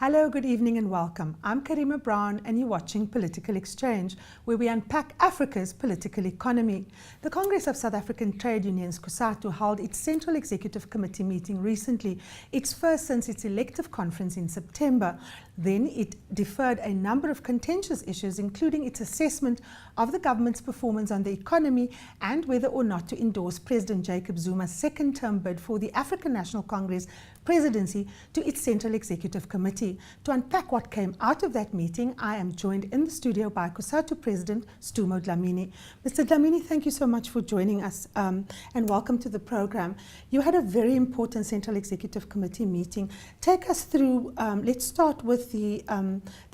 Hello, good evening and welcome. I'm Karima Brown and you're watching Political Exchange, where we unpack Africa's political economy. The Congress of South African Trade Unions, Cosatu, held its Central Executive Committee meeting recently, its first since its elective conference in September. Then it deferred a number of contentious issues, including its assessment of the government's performance on the economy and whether or not to endorse President Jacob Zuma's second-term bid for the African National Congress presidency to its Central Executive Committee. To unpack what came out of that meeting, I am joined in the studio by Cosatu President Sdumo Dlamini. Mr. Dlamini, thank you so much for joining us and welcome to the program. You had a very important Central Executive Committee meeting. Take us through, let's start with the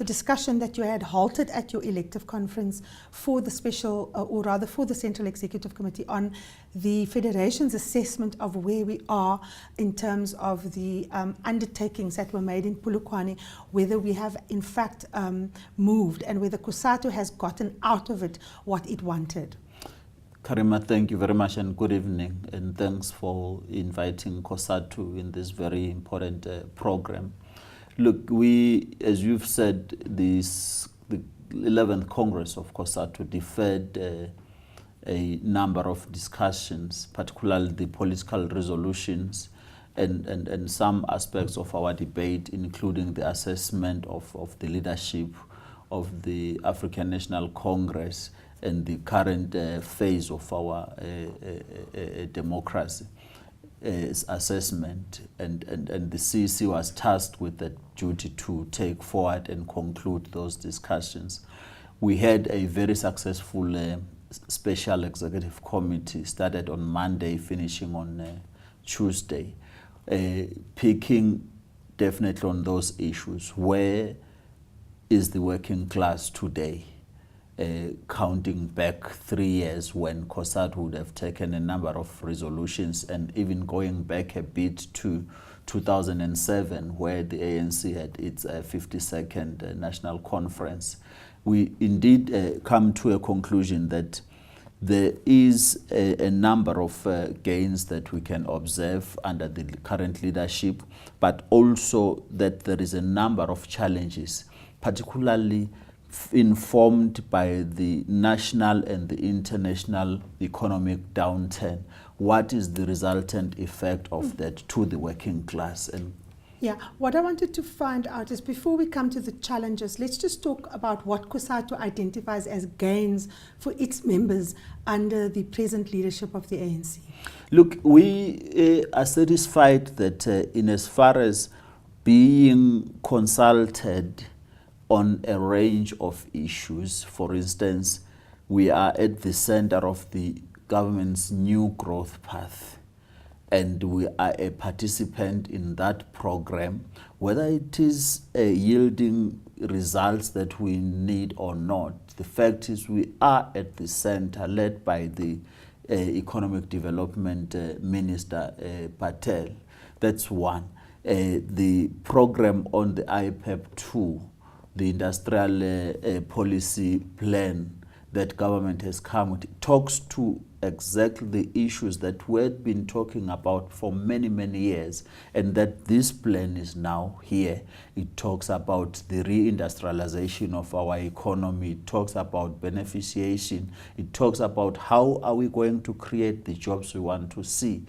discussion that you had halted at your elective conference for the for the Central Executive Committee on the Federation's assessment of where we are in terms of the undertakings that were made in Polokwane, whether we have in fact moved and whether Cosatu has gotten out of it what it wanted. Karima, thank you very much and good evening, and thanks for inviting Cosatu in this very important program. Look, we, as you've said, the 11th Congress of Cosatu deferred a number of discussions, particularly the political resolutions and some aspects of our debate, including the assessment of the leadership of the African National Congress and the current phase of our democracy assessment. And the CEC was tasked with the duty to take forward and conclude those discussions. We had a very successful Special Executive Committee, started on Monday, finishing on Tuesday, picking definitely on those issues. Where is the working class today? Counting back 3 years when Cosatu would have taken a number of resolutions, and even going back a bit to 2007, where the ANC had its 52nd National Conference. We indeed come to a conclusion that there is a number of gains that we can observe under the current leadership, but also that there is a number of challenges, particularly informed by the national and the international economic downturn. What is the resultant effect of that to the working class? And yeah, what I wanted to find out is, before we come to the challenges, let's just talk about what Cosatu identifies as gains for its members under the present leadership of the ANC. Look, we are satisfied that in as far as being consulted on a range of issues, for instance, we are at the center of the government's new growth path, and we are a participant in that program, whether it is yielding results that we need or not. The fact is we are at the center, led by the Economic Development Minister Patel. That's one. The program on the IPEP 2, the industrial policy plan that government has come with, talks to exactly the issues that we've been talking about for many, many years, and that this plan is now here. It talks about the reindustrialization of our economy. It talks about beneficiation. It talks about how are we going to create the jobs we want to see.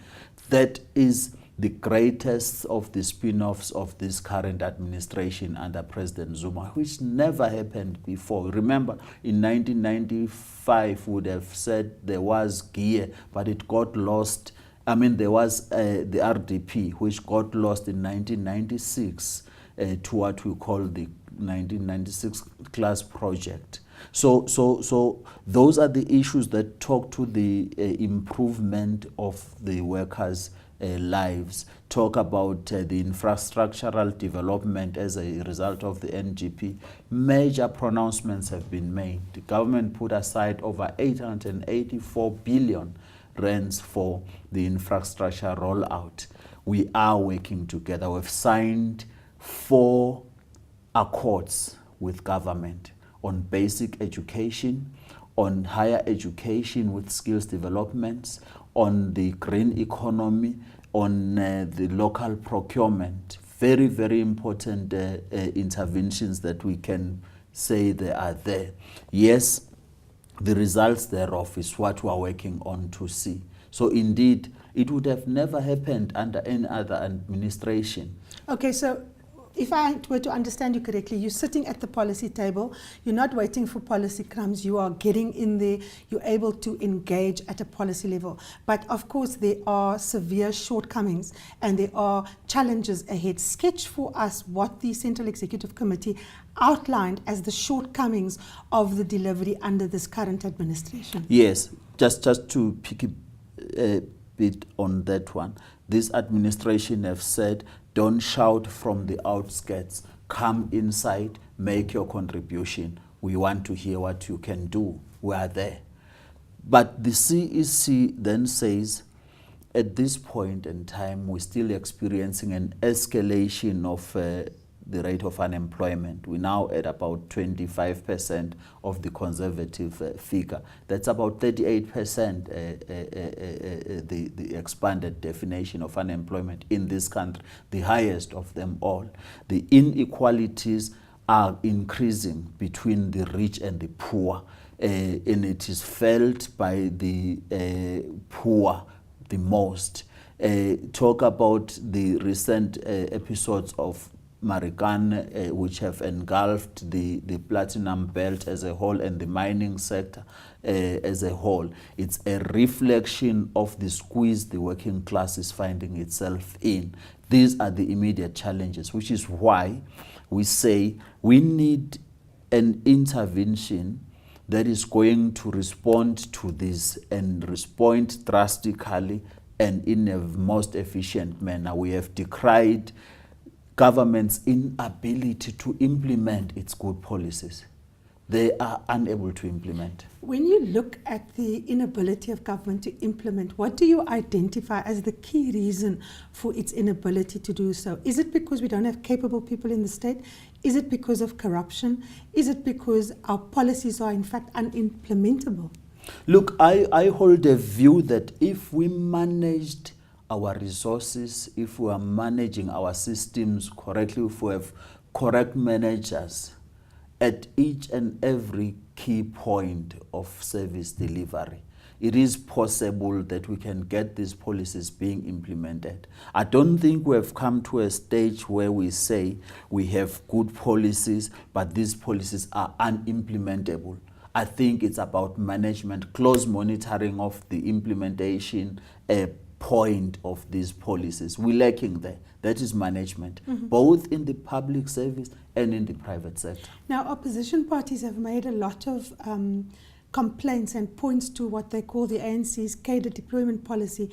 That is the greatest of the spin-offs of this current administration under President Zuma, which never happened before. Remember, in 1995, we would have said there was gear, but it got lost. I mean, there was the RDP, which got lost in 1996 to what we call the 1996 class project. So those are the issues that talk to the improvement of the workers' lives, talk about the infrastructural development as a result of the NGP. Major pronouncements have been made. The government put aside over 884 billion rands for the infrastructure rollout. We are working together. We've signed 4 accords with government on basic education, on higher education with skills developments, on the green economy, on the local procurement, very, very important interventions that we can say they are there. Yes, the results thereof is what we are working on to see. So indeed, it would have never happened under any other administration. Okay, so if I were to understand you correctly, you're sitting at the policy table, you're not waiting for policy crumbs, you are getting in there, you're able to engage at a policy level. But of course, there are severe shortcomings and there are challenges ahead. Sketch for us what the Central Executive Committee outlined as the shortcomings of the delivery under this current administration. Yes, just to pick a bit on that one. This administration have said, don't shout from the outskirts, come inside, make your contribution. We want to hear what you can do. We are there. But the CEC then says, at this point in time, we're still experiencing an escalation of the rate of unemployment. We're now at about 25% of the conservative figure. That's about 38% the expanded definition of unemployment in this country, the highest of them all. The inequalities are increasing between the rich and the poor, and it is felt by the poor the most. Talk about the recent episodes of Marikana, which have engulfed the platinum belt as a whole and the mining sector as a whole. It's a reflection of the squeeze the working class is finding itself in. These are the immediate challenges, which is why we say we need an intervention that is going to respond to this and respond drastically and in a most efficient manner. We have decried government's inability to implement its good policies. They are unable to implement. When you look at the inability of government to implement, what do you identify as the key reason for its inability to do so? Is it because we don't have capable people in the state? Is it because of corruption? Is it because our policies are in fact unimplementable? Look, I hold a view that if we managed our resources, if we are managing our systems correctly, if we have correct managers at each and every key point of service delivery, it is possible that we can get these policies being implemented. I don't think we have come to a stage where we say we have good policies, but these policies are unimplementable. I think it's about management, close monitoring of the implementation point of these policies. We're lacking there. That is management, both in the public service and in the private sector. Now, opposition parties have made a lot of complaints and points to what they call the ANC's cadre deployment policy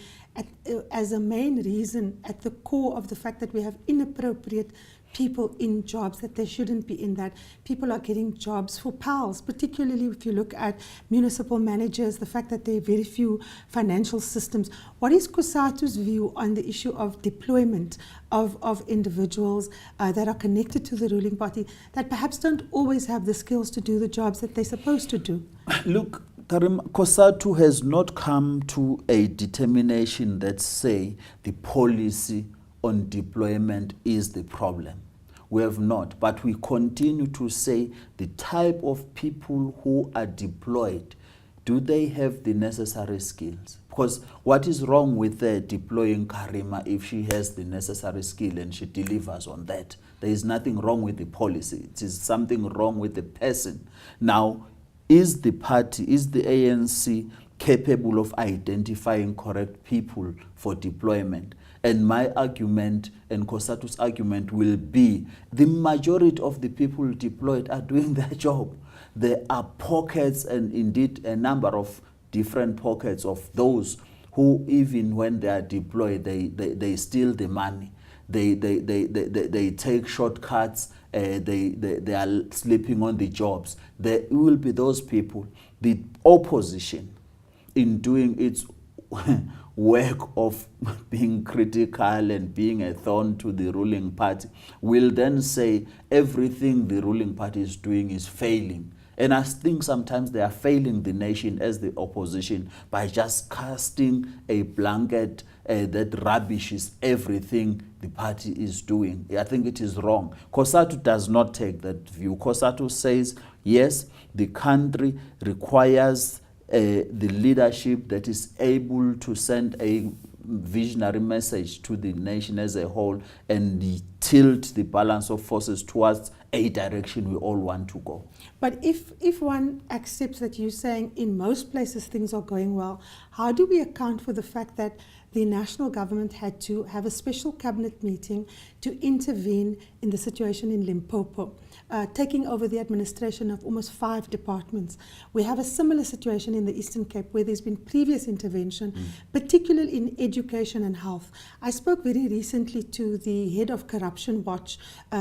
as a main reason at the core of the fact that we have inappropriate people in jobs that they shouldn't be in, that people are getting jobs for pals, particularly if you look at municipal managers, the fact that there are very few financial systems. What is Cosatu's view on the issue of deployment of individuals that are connected to the ruling party that perhaps don't always have the skills to do the jobs that they're supposed to do? Look, Karim, Cosatu has not come to a determination that say the policy on deployment is the problem. We have not, but we continue to say the type of people who are deployed, do they have the necessary skills? Because what is wrong with deploying Karima if she has the necessary skill and she delivers on that? There is nothing wrong with the policy. It is something wrong with the person. Now, is the party, is the ANC capable of identifying correct people for deployment? And my argument and Cosatu's argument will be the majority of the people deployed are doing their job. There are pockets and indeed a number of different pockets of those who even when they are deployed, they steal the money. They take shortcuts, they are sleeping on the jobs. There will be those people. The opposition in doing its work of being critical and being a thorn to the ruling party will then say everything the ruling party is doing is failing. And I think sometimes they are failing the nation as the opposition by just casting a blanket that rubbishes everything the party is doing. I think it is wrong. Cosatu does not take that view. Cosatu says, yes, the country requires the leadership that is able to send a visionary message to the nation as a whole and tilt the balance of forces towards a direction we all want to go. But if one accepts that you're saying in most places things are going well, how do we account for the fact that the national government had to have a special cabinet meeting to intervene in the situation in Limpopo, taking over the administration of almost 5 departments? We have a similar situation in the Eastern Cape where there's been previous intervention, particularly in education and health. I spoke very recently to the head of Corruption Watch,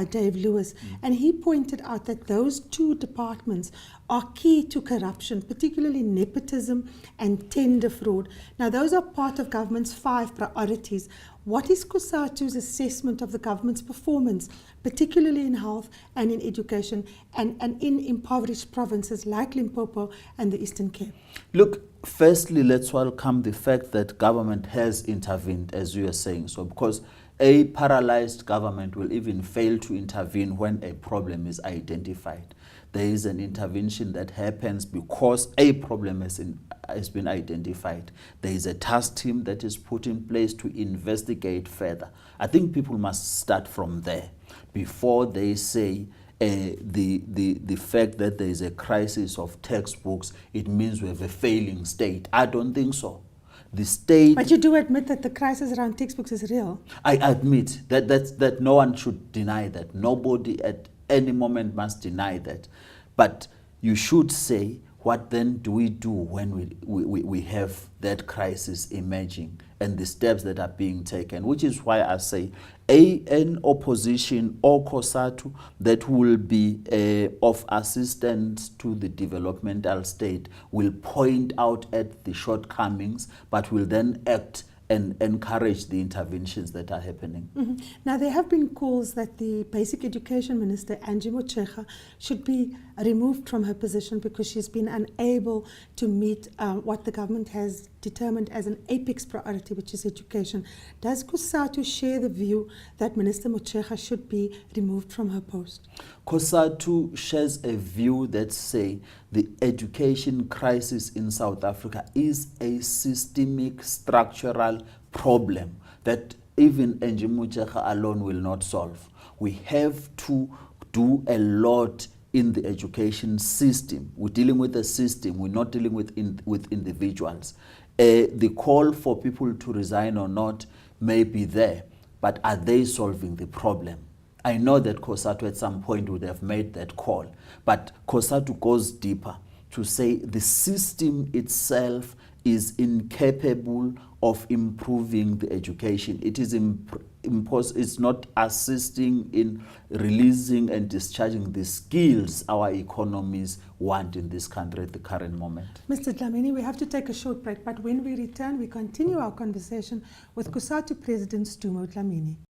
Dave Lewis, and he pointed out that those 2 departments are key to corruption, particularly nepotism and tender fraud. Now, those are part of government's 5 priorities. What is Cosatu's assessment of the government's performance, particularly in health and in education and in impoverished provinces like Limpopo and the Eastern Cape? Look, firstly, let's welcome the fact that government has intervened, as you are saying. So, because a paralyzed government will even fail to intervene when a problem is identified. There is an intervention that happens because a problem has been identified. There is a task team that is put in place to investigate further. I think people must start from there before they say the fact that there is a crisis of textbooks, it means we have a failing state. I don't think so. The state. But you do admit that the crisis around textbooks is real. I admit that no one should deny that. Nobody at any moment must deny that. But you should say, what then do we do when we have that crisis emerging and the steps that are being taken? Which is why I say an opposition or Cosatu that will be of assistance to the developmental state will point out at the shortcomings, but will then act and encourage the interventions that are happening. Now, there have been calls that the Basic Education Minister, Angie Motshekga, should be removed from her position because she's been unable to meet what the government has determined as an apex priority, which is education. Does Cosatu share the view that Minister Motshekga should be removed from her post? Cosatu shares a view that say the education crisis in South Africa is a systemic structural problem that even Angie Motshekga alone will not solve. We have to do a lot in the education system. We're dealing with the system. We're not dealing with individuals. The call for people to resign or not may be there, but are they solving the problem? I know that Cosatu at some point would have made that call, but Cosatu goes deeper to say the system itself is incapable of improving the education. It is it's not assisting in releasing and discharging the skills our economies want in this country at the current moment. Mr. Dlamini, we have to take a short break, but when we return, we continue our conversation with Cosatu President Sdumo Dlamini.